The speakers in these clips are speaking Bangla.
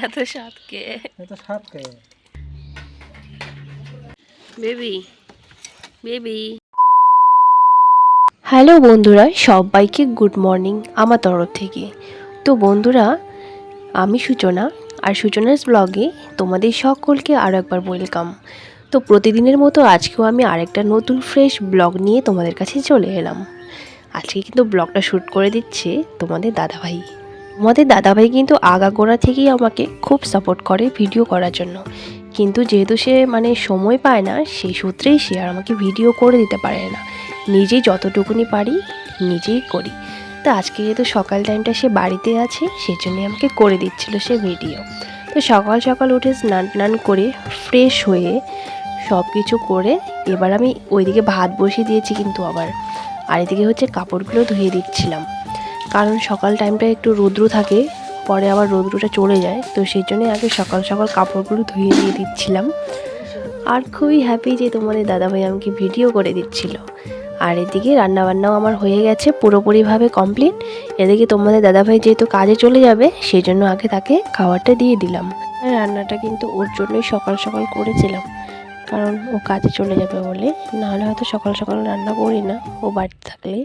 এত সাতকে বেবি বেবি। হ্যালো বন্ধুরা, সবাইকে গুড মর্নিং আমার তরফ থেকে। তো বন্ধুরা, আমি সূচনা, আর সূচনাস ব্লগে তোমাদের সকলকে আরও একবার ওয়েলকাম। তো প্রতিদিনের মতো আজকেও আমি আরেকটা নতুন ফ্রেশ ব্লগ নিয়ে তোমাদের কাছে চলে এলাম। আজকে কিন্তু ব্লগটা শ্যুট করে দিচ্ছে তোমাদের দাদাভাই। তোমাদের দাদাভাই কিন্তু আগাগোড়া থেকেই আমাকে খুব সাপোর্ট করে ভিডিও করার জন্য, কিন্তু যেহেতু সে সময় পায় না, সেই সূত্রেই সে আর আমাকে ভিডিও করে দিতে পারে না। নিজেই যতটুকুনি পারি নিজেই করি। তো আজকে যেহেতু সকাল টাইমটা সে বাড়িতে আছে, সেজন্যই আমাকে করে দিচ্ছিল সে ভিডিও। তো সকাল সকাল উঠে স্নান টান করে ফ্রেশ হয়ে সব কিছু করে এবার আমি ওইদিকে ভাত বসিয়ে দিয়েছি, কিন্তু আবার আর এদিকে হচ্ছে কাপড়গুলো ধুয়ে দিচ্ছিলাম। কারণ সকাল টাইমটা একটু রৌদ্র থাকে, পরে আবার রৌদ্রটা চলে যায়, তো সেই জন্যে আগে সকাল সকাল কাপড়গুলো ধুয়ে দিয়ে দিচ্ছিলাম। আর খুবই হ্যাপি যে তোমাদের দাদাভাই আমাকে ভিডিও করে দিচ্ছিল। আর এদিকে রান্নাবান্নাও আমার হয়ে গেছে পুরোপুরিভাবে কমপ্লিট। এদিকে তোমাদের দাদাভাই যেহেতু কাজে চলে যাবে, সেই জন্য আগে তাকে খাবারটা দিয়ে দিলাম। আর রান্নাটা কিন্তু ওর জন্যই সকাল সকাল করেছিলাম, কারণ ও কাজে চলে যাবে বলে। নাহলে হয়তো সকাল সকাল রান্না করি না ও বাড়িতে থাকলে।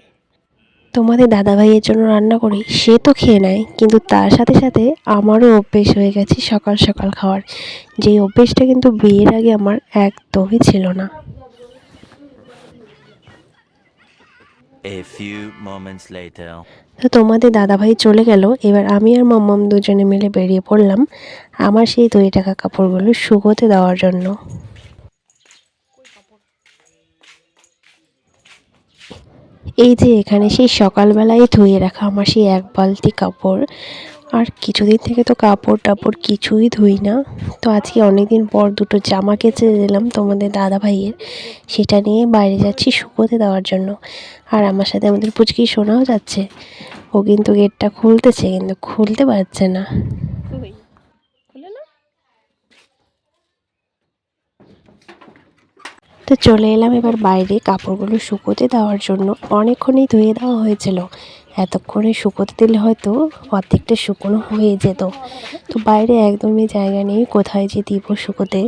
তোমাদের দাদাভাইয়ের জন্য রান্না করি, সে তো খেয়ে নেয়, কিন্তু তার সাথে সাথে আমারও অভ্যেস হয়ে গেছে সকাল সকাল খাওয়ার। যেই অভ্যেসটা কিন্তু বিয়ের আগে আমার একদমই ছিল না। A few moments later. তো তোমাদের দাদাভাই চলে গেল, এবার আমি আর মাম্মাম দুজনে মিলে বেরিয়ে পড়লাম আমার সেই তৈরি টাকা কাপড়গুলো শুকোতে দেওয়ার জন্য। এই যে এখানে সেই সকালবেলায় ধুয়ে রাখা আমার সেই এক বালতি কাপড়। আর কিছুদিন থেকে তো কাপড় টাপড় কিছুই ধুই না। তো আজকে অনেকদিন পর দুটো জামা কেচে দিলাম তোমাদের দাদা ভাইয়ের, সেটা নিয়ে বাইরে যাচ্ছি শুকোতে দেওয়ার জন্য। আর আমার সাথে আমাদের পুচকি সোনাও যাচ্ছে। ও কিন্তু গেটটা খুলতেছে, কিন্তু খুলতে পারছে না। তো চলে এলাম এবার বাইরে কাপড়গুলো শুকোতে দেওয়ার জন্য। অনেকক্ষণই ধুয়ে দেওয়া হয়েছিল, এতক্ষণে শুকোতে দিলে হয়তো অর্ধেকটা শুকনো হয়ে যেত। তো বাইরে একদমই জায়গা নেই কোথায় যে দিব শুকোতে,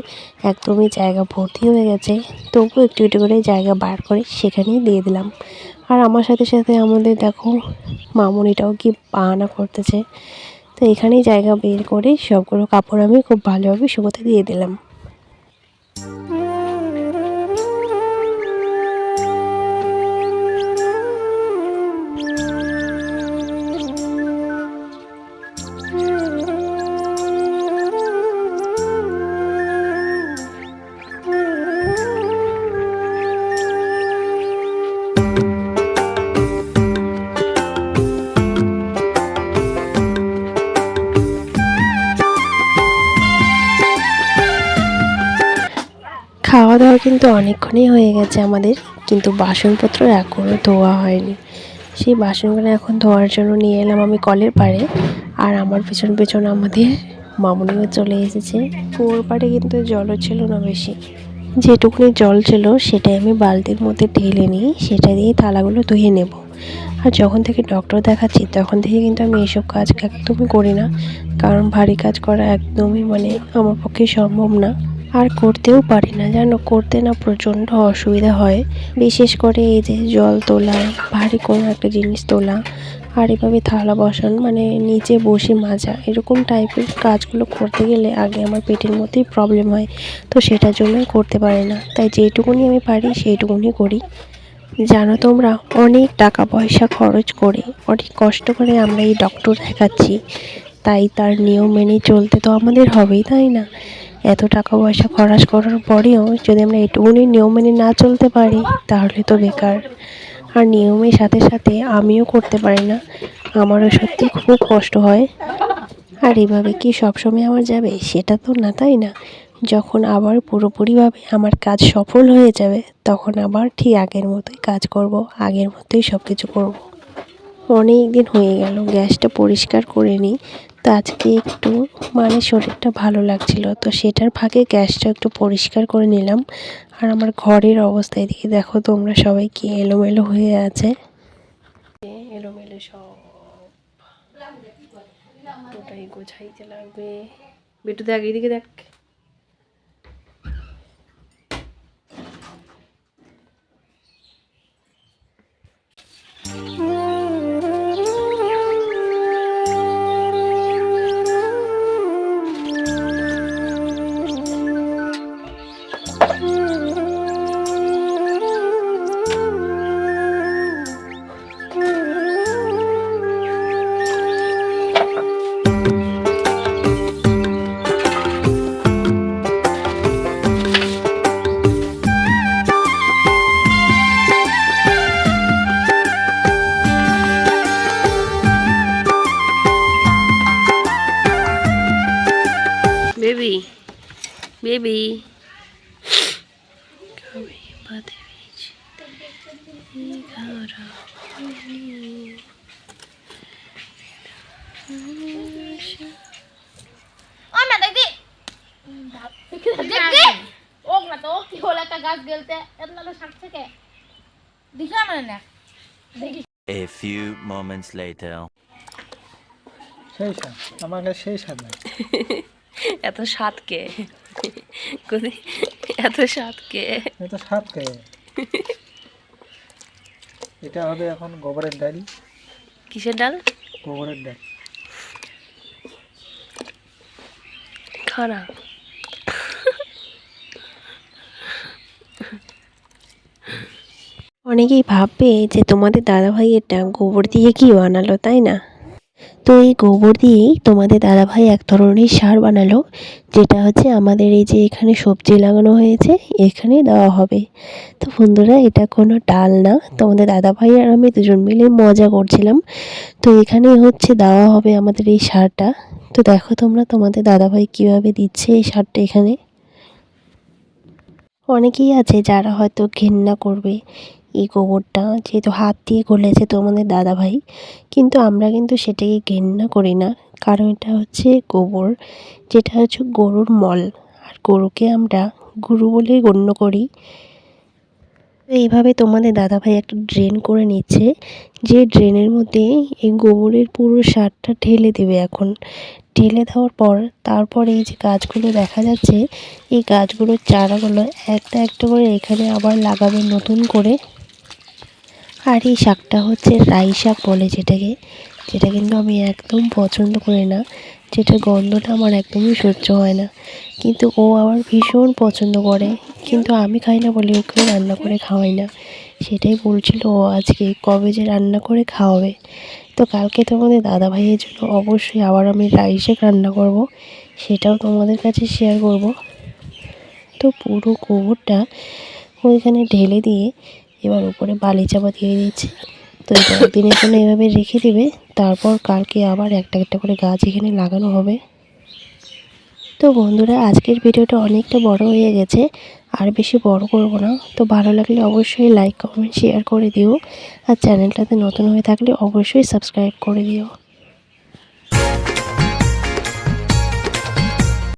একদমই জায়গা ভর্তি হয়ে গেছে। তবুও একটু একটু করে জায়গা বার করে সেখানেই দিয়ে দিলাম। আর আমার সাথে সাথে আমাদের দেখো মামুনিটাও কি বাহানা করতেছে। তো এখানেই জায়গা বের করে সবগুলো কাপড় আমি খুব ভালোভাবে শুকোতে দিয়ে দিলাম। খাওয়া দাওয়া কিন্তু অনেকক্ষণই হয়ে গেছে আমাদের, কিন্তু বাসনপত্র এখনও ধোয়া হয়নি। সেই বাসনগুলো এখন ধোয়ার জন্য নিয়ে এলাম আমি কলের পাড়ে। আর আমার পেছন পেছন আমাদের মামুনিও চলে এসেছে। কুয়োর পাড়ে কিন্তু জলও ছিল না বেশি, যেটুকুনি জল ছিল সেটাই আমি বালতির মধ্যে ঢেলে নিই, সেটা দিয়ে থালাগুলো ধুয়ে নেব। আর যখন থেকে ডক্টর দেখাচ্ছি তখন থেকে কিন্তু আমি এসব কাজ একদমই করি না, কারণ ভারী কাজ করা একদমই আমার পক্ষে সম্ভব না। আর করতেও পারি না, জানো, করতে না প্রচণ্ড অসুবিধা হয়। বিশেষ করে এই যে জল তোলা, ভারী কোনো একটা জিনিস তোলা, আর এভাবে থালা বসান, নিচে বসে মাজা, এরকম টাইপের কাজগুলো করতে গেলে আগে আমার পেটের মধ্যেই প্রবলেম হয়। তো সেটার জন্যই করতে পারি না, তাই যেটুকুনি আমি পারি সেইটুকুনি করি। জানো তোমরা, অনেক টাকা পয়সা খরচ করে অনেক কষ্ট করে আমরা এই ডক্টর দেখাচ্ছি, তাই তার নিয়ম মেনে চলতে তো আমাদের হবেই, তাই না? এত টাকা পয়সা খরচ করার পরেও যদি আমরা এটুকুনি নিয়ম মেনে না চলতে পারি, তাহলে তো বেকার। আর নিয়মের সাথে সাথে আমিও করতে পারি না, আমারও সত্যি খুব কষ্ট হয়। আর এভাবে কি সবসময় আমার যাবে? সেটা তো না, তাই না? যখন আবার পুরোপুরিভাবে আমার কাজ সফল হয়ে যাবে, তখন আবার ঠিক আগের মতোই কাজ করব, আগের মতোই সব কিছু করব। অনেক দিন হয়ে গেল গ্যাসটা পরিষ্কার করে নিই। তো আজকে একটু শরীরটা ভালো লাগছিল, তো সেটার ফাঁকে গ্যাসটা একটু পরিষ্কার করে নিলাম। আর আমার ঘরের অবস্থা এদিকে দেখো তোমরা, সবাই কি এলোমেলো হয়ে আছে, এলোমেলো সব, ওটাই গোছাইতে লাগবে। বেটু দেখ এইদিকে দেখ। Baby baby A few moments later. সেই স্বাদ আমার কাছে সেই স্বাদ নাই। এত স্বাদ কে এত স্বাদ কে এত স্বাদ কে? এটা হবে এখন গোবরের ডাল। কিসের ডাল? গোবরের ডাল। খানা অনেকেই ভাববে যে তোমাদের দাদাভাই এটা গোবর দিয়ে কি বানালো, তাই না? তো এই গোবর দিয়েই তোমাদের দাদাভাই এক ধরনের সার বানালো, যেটা হচ্ছে আমাদের এই যে এখানে সবজি লাগানো হয়েছে এখানে দেওয়া হবে। তো বন্ধুরা, এটা কোনো ডাল না, তোমাদের দাদাভাই আর আমি দুজন মিলে মজা করছিলাম। তো এখানে হচ্ছে দেওয়া হবে আমাদের এই সারটা। তো দেখো তোমরা তোমাদের দাদাভাই কীভাবে দিচ্ছে এই সারটা এখানে। অনেকেই আছে যারা হয়তো ঘেন্না করবে এই গোবরটা, যেহেতু হাত দিয়ে গলেছে তোমাদের দাদাভাই, কিন্তু আমরা কিন্তু সেটাকে ঘেন্না করি না, কারণ এটা হচ্ছে গোবর, যেটা হচ্ছে গরুর মল, আর গরুকে আমরা গুরু বলেই গণ্য করি। তো এইভাবে তোমাদের দাদাভাই একটা ড্রেন করে নিচ্ছে, যে ড্রেনের মধ্যে এই গোবরের পুরো সারটা ঢেলে দেবে। এখন ঢেলে দেওয়ার পর তারপর এই যে গাছগুলো দেখা যাচ্ছে, এই গাছগুলোর চারাগুলো একটা একটা করে এখানে আবার লাগাবে নতুন করে। আর এই শাকটা হচ্ছে রাই শাক বলে যেটাকে, যেটা কিন্তু আমি একদম পছন্দ করি না, যেটার গন্ধটা আমার একদমই সহ্য হয় না, কিন্তু ও আবার ভীষণ পছন্দ করে, কিন্তু আমি খাই না বলে ওকে রান্না করে খাওয়াই না। সেটাই বলছিল ও আজকে কবে যে রান্না করে খাওয়াবে। তো কালকে তোমাদের দাদাভাইয়ের জন্য অবশ্যই আবার আমি রাই শাক রান্না করব, সেটাও তোমাদের কাছে শেয়ার করব। তো পুরো গোবরটা ওইখানে ঢেলে দিয়ে এবার উপরে বালি চাপা দিয়ে দিচ্ছে। তো এটা একদিনের জন্য এভাবে রেখে দেবে, তারপর কালকে আবার একটা একটা করে গাছ এখানে লাগানো হবে। তো বন্ধুরা, আজকের ভিডিওটা অনেকটা বড় হয়ে গেছে, আর বেশি বড় করব না। তো ভালো লাগলে অবশ্যই লাইক কমেন্ট শেয়ার করে দিও, আর চ্যানেলটাতে নতুন হয়ে থাকলে অবশ্যই সাবস্ক্রাইব করে দিও।